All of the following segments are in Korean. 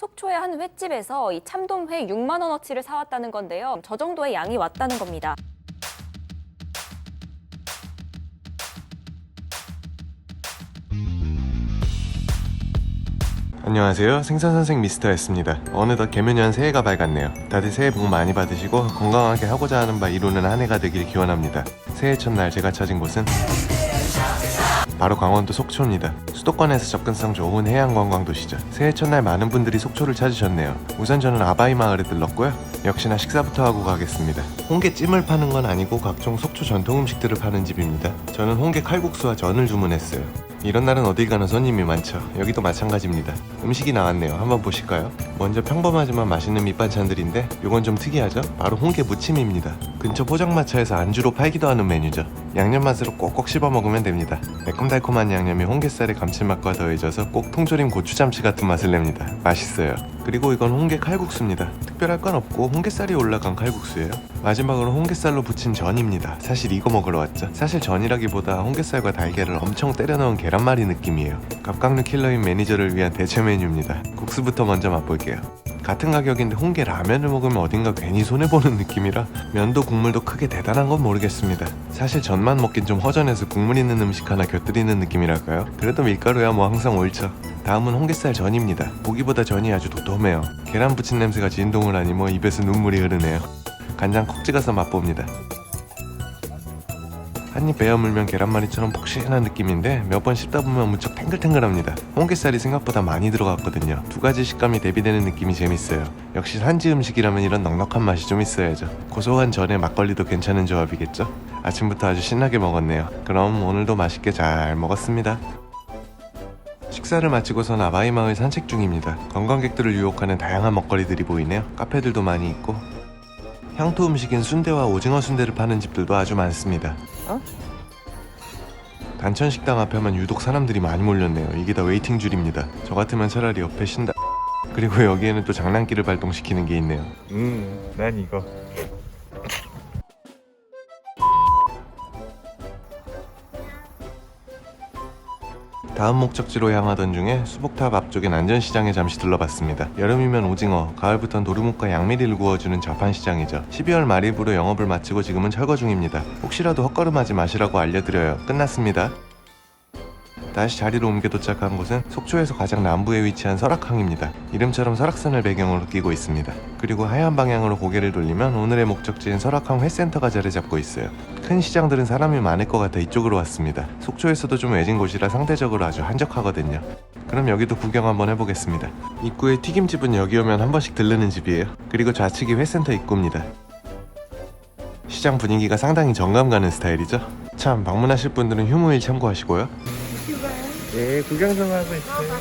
속초의 한 횟집에서 이 참돔회 6만 원어치를 사왔다는 건데요. 저 정도의 양이 왔다는 겁니다. 안녕하세요. 생선선생 미스터 S입니다. 어느덧 개묘년 새해가 밝았네요. 다들 새해 복 많이 받으시고 건강하게 하고자 하는 바 이루는 한 해가 되길 기원합니다. 새해 첫날 제가 찾은 곳은 바로 강원도 속초입니다. 수도권에서 접근성 좋은 해양관광도시죠. 새해 첫날 많은 분들이 속초를 찾으셨네요. 우선 저는 아바이 마을에 들렀고요. 역시나 식사부터 하고 가겠습니다. 홍게찜을 파는 건 아니고 각종 속초 전통 음식들을 파는 집입니다. 저는 홍게 칼국수와 전을 주문했어요. 이런 날은 어딜 가나 손님이 많죠. 여기도 마찬가지입니다. 음식이 나왔네요. 한번 보실까요? 먼저 평범하지만 맛있는 밑반찬들인데 요건 좀 특이하죠? 바로 홍게 무침입니다. 근처 포장마차에서 안주로 팔기도 하는 메뉴죠. 양념 맛으로 꼭꼭 씹어 먹으면 됩니다. 매콤달콤한 양념이 홍게살의 감칠맛과 더해져서 꼭 통조림 고추잠치 같은 맛을 냅니다. 맛있어요. 그리고 이건 홍게 칼국수입니다. 특별할 건 없고 홍게살이 올라간 칼국수예요. 마지막으로 홍게살로 부친 전입니다. 사실 이거 먹으러 왔죠. 사실 전이라기보다 홍게살과 달걀을 엄청 때려 넣은 계란말이 느낌이에요. 갑각류 킬러인 매니저를 위한 대체 메뉴입니다. 국수부터 먼저 맛볼게요. 같은 가격인데 홍게 라면을 먹으면 어딘가 괜히 손해보는 느낌이라 면도 국물도 크게 대단한 건 모르겠습니다. 사실 전만 먹긴 좀 허전해서 국물 있는 음식 하나 곁들이는 느낌이랄까요? 그래도 밀가루야 뭐 항상 옳죠. 다음은 홍게살 전입니다. 보기보다 전이 아주 도톰해요. 계란 부친 냄새가 진동을 하니 뭐 입에서 눈물이 흐르네요. 간장 콕 찍어서 맛봅니다. 한입 베어 물면 계란말이처럼 폭신한 느낌인데 몇 번 씹다 보면 무척 탱글탱글합니다. 홍게살이 생각보다 많이 들어갔거든요. 두 가지 식감이 대비되는 느낌이 재밌어요. 역시 산지 음식이라면 이런 넉넉한 맛이 좀 있어야죠. 고소한 전에 막걸리도 괜찮은 조합이겠죠? 아침부터 아주 신나게 먹었네요. 그럼 오늘도 맛있게 잘 먹었습니다. 식사를 마치고선 아바이 마을 산책 중입니다. 관광객들을 유혹하는 다양한 먹거리들이 보이네요. 카페들도 많이 있고 향토 음식인 순대와 오징어 순대를 파는 집들도 아주 많습니다. 단천 식당 앞에만 유독 사람들이 많이 몰렸네요. 이게 다 웨이팅 줄입니다. 저 같으면 차라리 옆에 쉰다. 그리고 여기에는 또 장난기를 발동시키는 게 있네요. 난 이거. 다음 목적지로 향하던 중에 수복탑 앞쪽인 안전시장에 잠시 들러봤습니다. 여름이면 오징어, 가을부턴 도루묵과 양미리를 구워주는 자판시장이죠. 12월 말일부로 영업을 마치고 지금은 철거 중입니다. 혹시라도 헛걸음하지 마시라고 알려드려요. 끝났습니다. 다시 자리로 옮겨 도착한 곳은 속초에서 가장 남부에 위치한 설악항입니다. 이름처럼 설악산을 배경으로 끼고 있습니다. 그리고 하얀 방향으로 고개를 돌리면 오늘의 목적지인 설악항 회센터가 자리 잡고 있어요. 큰 시장들은 사람이 많을 것 같아 이쪽으로 왔습니다. 속초에서도 좀 외진 곳이라 상대적으로 아주 한적하거든요. 그럼 여기도 구경 한번 해보겠습니다. 입구에 튀김집은 여기 오면 한 번씩 들르는 집이에요. 그리고 좌측이 회센터 입구입니다. 시장 분위기가 상당히 정감 가는 스타일이죠. 참 방문하실 분들은 휴무일 참고하시고요. 네, 구경 좀 하고 있어요.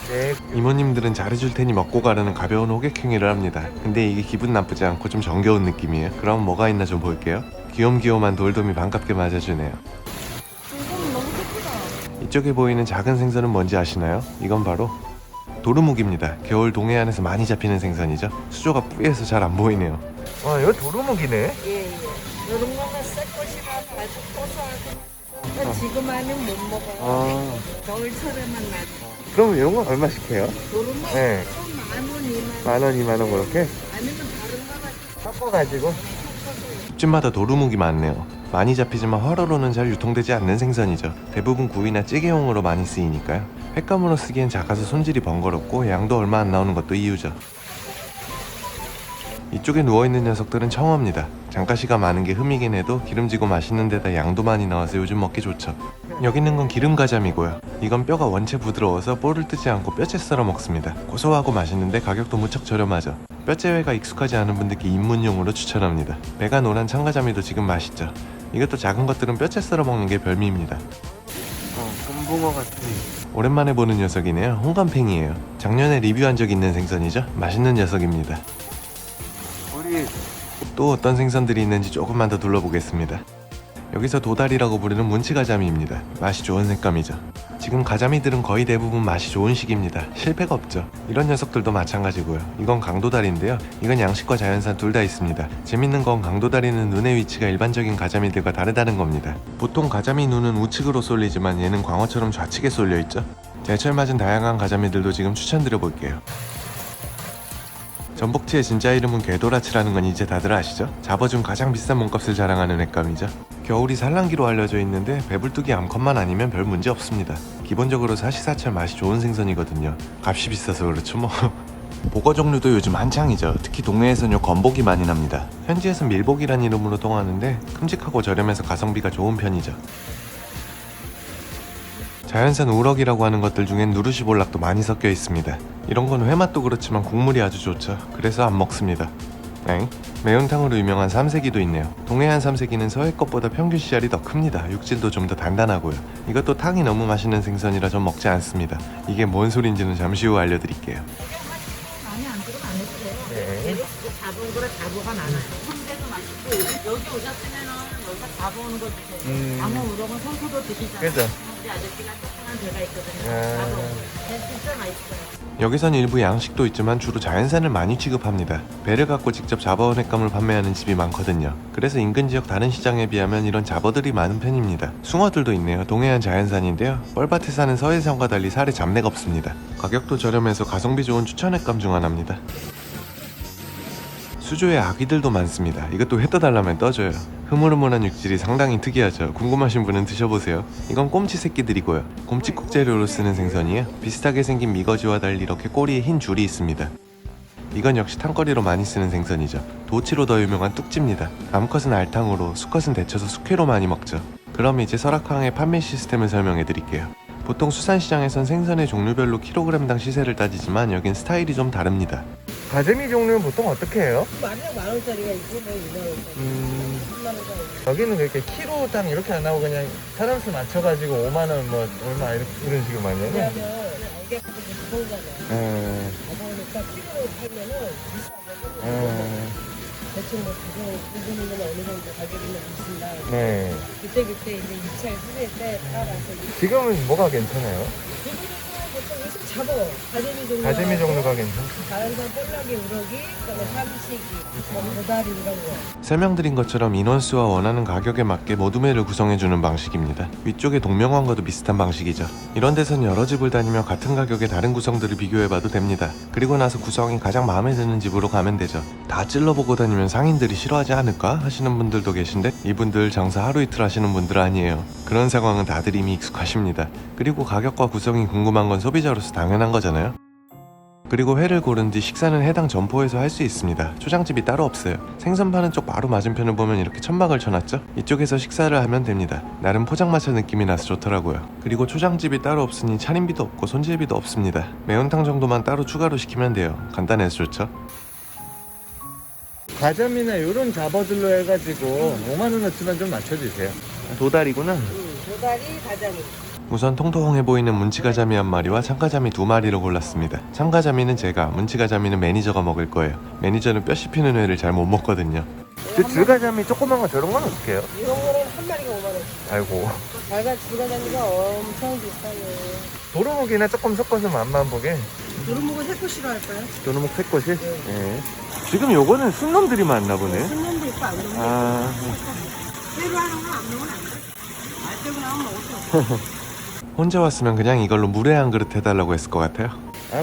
네, 이모님들은 잘해줄 테니 먹고 가라는 가벼운 호객 행위를 합니다. 근데 이게 기분 나쁘지 않고 좀 정겨운 느낌이에요. 그럼 뭐가 있나 좀 볼게요. 귀염귀염한 돌돔이 반갑게 맞아주네요. 이쪽에 보이는 작은 생선은 뭔지 아시나요? 이건 바로 도루묵입니다. 겨울 동해안에서 많이 잡히는 생선이죠. 수조가 뿌얘서 잘 안 보이네요. 와, 이거 도루묵이네? 예. 이런 거는 새꽃이라 아주 고소하고 지금 아니면 못 먹어요. 겨울철에만 나죠. 그럼 이런 건 얼마씩 해요? 도루묵 네. 10,000원, 2만 원. 10,000원, 20,000원 그렇게? 아니면 다른 거 섞어가지고 집마다 도루묵이 많네요. 많이 잡히지만 화로로는 잘 유통되지 않는 생선이죠. 대부분 구이나 찌개용으로 많이 쓰이니까요. 횟감으로 쓰기엔 작아서 손질이 번거롭고 양도 얼마 안 나오는 것도 이유죠. 이쪽에 누워있는 녀석들은 청어입니다. 장가시가 많은 게 흠이긴 해도 기름지고 맛있는 데다 양도 많이 나와서 요즘 먹기 좋죠. 여기 있는 건 기름가자미고요. 이건 뼈가 원체 부드러워서 볼을 뜨지 않고 뼈째 썰어 먹습니다. 고소하고 맛있는데 가격도 무척 저렴하죠. 뼈째회가 익숙하지 않은 분들께 입문용으로 추천합니다. 배가 노란 참가자미도 지금 맛있죠. 이것도 작은 것들은 뼈째 썰어 먹는 게 별미입니다. 곰붕어 같은 오랜만에 보는 녀석이네요. 홍감팽이에요. 작년에 리뷰한 적 있는 생선이죠. 맛있는 녀석입니다. 또 어떤 생선들이 있는지 조금만 더 둘러보겠습니다. 여기서 도다리라고 부르는 문치가자미입니다. 맛이 좋은 색감이죠. 지금 가자미들은 거의 대부분 맛이 좋은 시기입니다. 실패가 없죠. 이런 녀석들도 마찬가지고요. 이건 강도다리인데요. 이건 양식과 자연산 둘 다 있습니다. 재밌는 건 강도다리는 눈의 위치가 일반적인 가자미들과 다르다는 겁니다. 보통 가자미 눈은 우측으로 쏠리지만 얘는 광어처럼 좌측에 쏠려 있죠. 제철 맞은 다양한 가자미들도 지금 추천드려 볼게요. 전복치의 진짜 이름은 궤도라치라는 건 이제 다들 아시죠? 잡어준 가장 비싼 몸값을 자랑하는 횟감이죠. 겨울이 산란기로 알려져 있는데 배불뚝이 암컷만 아니면 별 문제 없습니다. 기본적으로 사시사철 맛이 좋은 생선이거든요. 값이 비싸서 그렇죠 뭐. 보거 종류도 요즘 한창이죠. 특히 동해에선 요 건복이 많이 납니다. 현지에선 밀복이란 이름으로 통하는데 큼직하고 저렴해서 가성비가 좋은 편이죠. 자연산 우럭이라고 하는 것들 중엔 누르시볼락도 많이 섞여 있습니다. 이런 건 회맛도 그렇지만 국물이 아주 좋죠. 그래서 안 먹습니다. 엥? 매운탕으로 유명한 삼색이도 있네요. 동해안 삼색이는 서해 것보다 평균 씨알이 더 큽니다. 육질도 좀 더 단단하고요. 이것도 탕이 너무 맛있는 생선이라 전 먹지 않습니다. 이게 뭔 소린지는 잠시 후 알려드릴게요. 많이 안 들어가 안 해도 돼요. 네. 얘도 잡은 거라 잡어가 많아요. 손대도 맛있고 여기 오셨으면은 여기서 잡아오는 거 드세요. 아무 우럭은 손소도 드시잖아요. 그죠? 우리 아저씨가 조그만 데가 있거든요. 아. 잡아오는 거. 진짜 맛있어요. 여기선 일부 양식도 있지만 주로 자연산을 많이 취급합니다. 배를 갖고 직접 잡아온 횟감을 판매하는 집이 많거든요. 그래서 인근 지역 다른 시장에 비하면 이런 잡어들이 많은 편입니다. 숭어들도 있네요. 동해안 자연산인데요. 뻘밭에 사는 서해산과 달리 살에 잡내가 없습니다. 가격도 저렴해서 가성비 좋은 추천 횟감 중 하나입니다. 수조에 아귀들도 많습니다. 이것도 회 떠달라면 떠줘요. 흐물흐물한 육질이 상당히 특이하죠. 궁금하신 분은 드셔보세요. 이건 꼼치 새끼들이고요. 곰치국 재료로 쓰는 생선이에요. 비슷하게 생긴 미거지와 달리 이렇게 꼬리에 흰 줄이 있습니다. 이건 역시 탕거리로 많이 쓰는 생선이죠. 도치로 더 유명한 뚝지입니다. 암컷은 알탕으로, 수컷은 데쳐서 숙회로 많이 먹죠. 그럼 이제 설악황의 판매 시스템을 설명해 드릴게요. 보통 수산시장에선 생선의 종류별로 킬로그램당 시세를 따지지만 여긴 스타일이 좀 다릅니다. 가재미 종류는 보통 어떻게 해요? 만약 10,000원짜리가 있고 2만원짜리. 10만원짜리. 여기는 그렇게 키로당 이렇게 안 하고 그냥 사람 수 맞춰가지고 5만원 뭐 얼마 이런 식으로 많이 해요? 왜냐면 이게 무거우잖아요. 가성이니까 키로로 팔면은 비싸죠. 대충 뭐 부분은 어느 정도 가격이면 있습니다. 네. 그때 이제 입찰 수릴 때 따라서 지금은 뭐가 괜찮아요? 보통 요즘 잡어 가재미 종류 가재미 종류가 괜찮아요? 자연산 볼락이 우럭이 그다음에 삼식이 도다리 이런 거. 설명드린 것처럼 인원수와 원하는 가격에 맞게 모둠회를 구성해주는 방식입니다. 위쪽의 동명왕과도 비슷한 방식이죠. 이런 데선 여러 집을 다니며 같은 가격의 다른 구성들을 비교해봐도 됩니다. 그리고 나서 구성이 가장 마음에 드는 집으로 가면 되죠. 다 찔러보고 다니면 상인들이 싫어하지 않을까 하시는 분들도 계신데 이분들 장사 하루 이틀 하시는 분들 아니에요. 그런 상황은 다들 이미 익숙하십니다. 그리고 가격과 구성이 궁금한 건 소비자로서 당연한 거잖아요. 그리고 회를 고른 뒤 식사는 해당 점포에서 할 수 있습니다. 초장집이 따로 없어요. 생선 파는 쪽 바로 맞은편을 보면 이렇게 천막을 쳐놨죠? 이쪽에서 식사를 하면 됩니다. 나름 포장마차 느낌이 나서 좋더라고요. 그리고 초장집이 따로 없으니 차림비도 없고 손질비도 없습니다. 매운탕 정도만 따로 추가로 시키면 돼요. 간단해서 좋죠? 가자미나 이런 잡어들로 해가지고 5만원어치만 좀 맞춰주세요. 도다리구나. 도다리 가자미. 우선 통통해 보이는 문치가자미 한 마리와 참가자미 2마리를 골랐습니다. 참가자미는 제가, 문치가자미는 매니저가 먹을 거예요. 매니저는 뼈 씹히는 회를 잘 못 먹거든요. 줄가자미 조그만 거 저런 건 어떻게 해요? 이런 거는 한 마리가 5만원. 아이고. 달걀 줄가자미가 엄청 비싸요. 도루묵이나 조금 섞어서 맛만 보게. 도루묵은 새코 싫어할까요? 도루묵 새꽃이? 예. 지금 요거는 순놈들이 많나 보네. 순놈도 있고 안 넣으면 아. 회로 하는 건 안 넣으면 안 돼. 알때고 나오면 먹었어. 혼자 왔으면 그냥 이걸로 물회 한 그릇 해달라고 했을 것 같아요.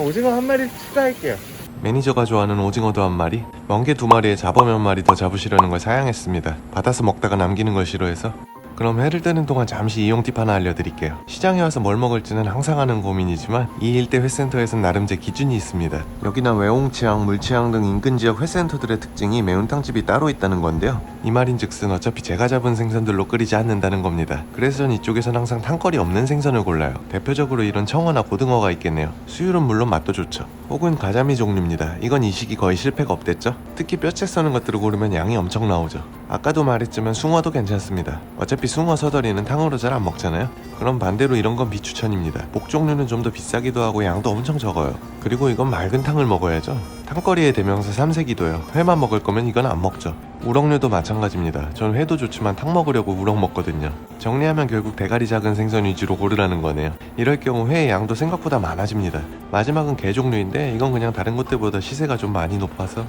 오징어 한 마리 추가할게요. 매니저가 좋아하는 오징어도 한 마리, 멍게 2마리에 잡어 몇 마리 더 잡으시려는 걸 사양했습니다. 받아서 먹다가 남기는 걸 싫어해서. 그럼 회를 뜨는 동안 잠시 이용 팁 하나 알려드릴게요. 시장에 와서 뭘 먹을지는 항상 하는 고민이지만 이 일대 회센터에선 나름 제 기준이 있습니다. 여기나 외홍치양, 물치양 등 인근 지역 회센터들의 특징이 매운탕집이 따로 있다는 건데요. 이 말인즉슨 어차피 제가 잡은 생선들로 끓이지 않는다는 겁니다. 그래서 전 이쪽에선 항상 탕거리 없는 생선을 골라요. 대표적으로 이런 청어나 고등어가 있겠네요. 수율은 물론 맛도 좋죠. 혹은 가자미 종류입니다. 이건 이 시기 거의 실패가 없댔죠. 특히 뼈채 써는 것들을 고르면 양이 엄청 나오죠. 아까도 말했지만 숭어도 괜찮습니다. 어차피 숭어 서더리는 탕으로 잘 안 먹잖아요. 그럼 반대로 이런 건 비추천입니다. 목 종류는 좀 더 비싸기도 하고 양도 엄청 적어요. 그리고 이건 맑은 탕을 먹어야죠. 탕거리의 대명사 삼색이도요. 회만 먹을 거면 이건 안 먹죠. 우럭류도 마찬가지입니다. 전 회도 좋지만 탕 먹으려고 우럭 먹거든요. 정리하면 결국 대가리 작은 생선 위주로 고르라는 거네요. 이럴 경우 회의 양도 생각보다 많아집니다. 마지막은 게 종류인데 이건 그냥 다른 곳들보다 시세가 좀 많이 높아서.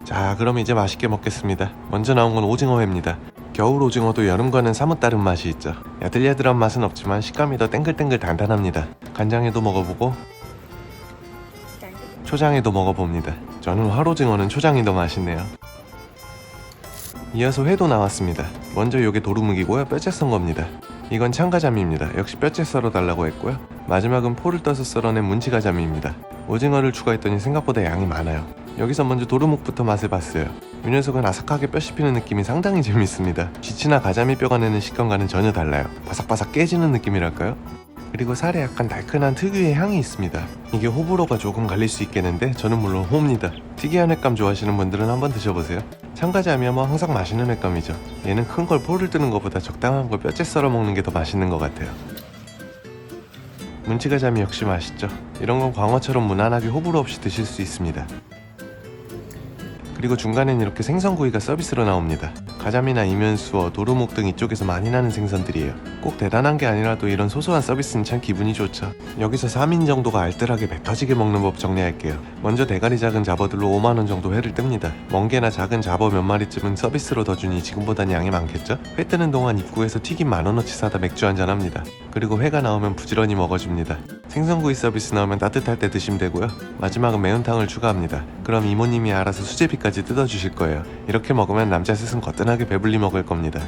자, 그럼 이제 맛있게 먹겠습니다. 먼저 나온 건 오징어회입니다. 겨울 오징어도 여름과는 사뭇 다른 맛이 있죠. 야들야들한 맛은 없지만 식감이 더 땡글땡글 단단합니다. 간장에도 먹어보고 초장에도 먹어봅니다. 저는 활오징어는 초장이 더 맛있네요. 이어서 회도 나왔습니다. 먼저 요게 도루묵이고요. 뼈째 썬 겁니다. 이건 참가자미입니다. 역시 뼈째 썰어 달라고 했고요. 마지막은 포를 떠서 썰어낸 문치가자미입니다. 오징어를 추가했더니 생각보다 양이 많아요. 여기서 먼저 도루묵부터 맛을 봤어요. 이 녀석은 아삭하게 뼈 씹히는 느낌이 상당히 재밌습니다. 쥐치나 가자미 뼈가 내는 식감과는 전혀 달라요. 바삭바삭 깨지는 느낌이랄까요? 그리고 살에 약간 달큰한 특유의 향이 있습니다. 이게 호불호가 조금 갈릴 수 있겠는데 저는 물론 호입니다. 특이한 횟감 좋아하시는 분들은 한번 드셔보세요. 참가자미야 뭐 항상 맛있는 횟감이죠. 얘는 큰 걸 포를 뜨는 것보다 적당한 걸 뼈째 썰어 먹는 게 더 맛있는 것 같아요. 문치가자미 역시 맛있죠. 이런 건 광어처럼 무난하게 호불호 없이 드실 수 있습니다. 그리고 중간엔 이렇게 생선구이가 서비스로 나옵니다. 가자미나 이면수어, 도루묵 등 이쪽에서 많이 나는 생선들이에요. 꼭 대단한 게 아니라도 이런 소소한 서비스는 참 기분이 좋죠. 여기서 3인 정도가 알뜰하게 배 터지게 먹는 법 정리할게요. 먼저 대가리 작은 잡어들로 5만원 정도 회를 뜹니다. 멍게나 작은 잡어 몇 마리쯤은 서비스로 더 주니 지금보다는 양이 많겠죠? 회 뜨는 동안 입구에서 튀김 10,000원어치 사다 맥주 한잔 합니다. 그리고 회가 나오면 부지런히 먹어줍니다. 생선구이 서비스 나오면 따뜻할 때 드시면 되고요. 마지막은 매운탕을 추가합니다. 그럼 이모님이 알아서 수제비까지 뜯어주실 거예요. 이렇게 먹으면 남자 셋은 거뜬하게 배불리 먹을 겁니다.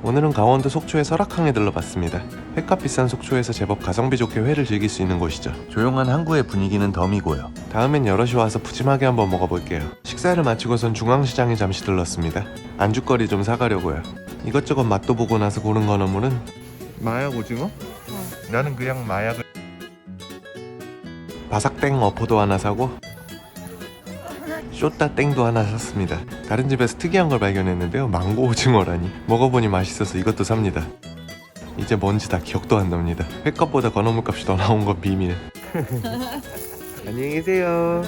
오늘은 강원도 속초의 설악항에 들러봤습니다. 회값 비싼 속초에서 제법 가성비 좋게 회를 즐길 수 있는 곳이죠. 조용한 항구의 분위기는 덤이고요. 다음엔 여럿이 와서 푸짐하게 한번 먹어볼게요. 식사를 마치고선 중앙시장에 잠시 들렀습니다. 안주거리 좀 사가려고요. 이것저것 맛도 보고 나서 고른 건어물은 마약 오징어? 나는 그냥 마약을 바삭땡 어포도 하나 사고 쇼따 땡도 하나 샀습니다. 다른 집에서 특이한 걸 발견했는데요. 망고 오징어라니. 먹어보니 맛있어서 이것도 삽니다. 이제 뭔지 다 기억도 안 납니다. 회값보다 건어물 값이 더 나온 건 비밀. 안녕히 계세요.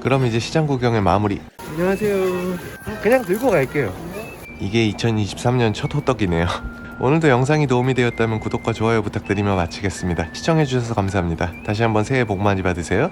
그럼 이제 시장 구경의 마무리. 안녕하세요. 그냥 들고 갈게요. 이게 2023년 첫 호떡이네요. 오늘도 영상이 도움이 되었다면 구독과 좋아요 부탁드리며 마치겠습니다. 시청해주셔서 감사합니다. 다시 한번 새해 복 많이 받으세요.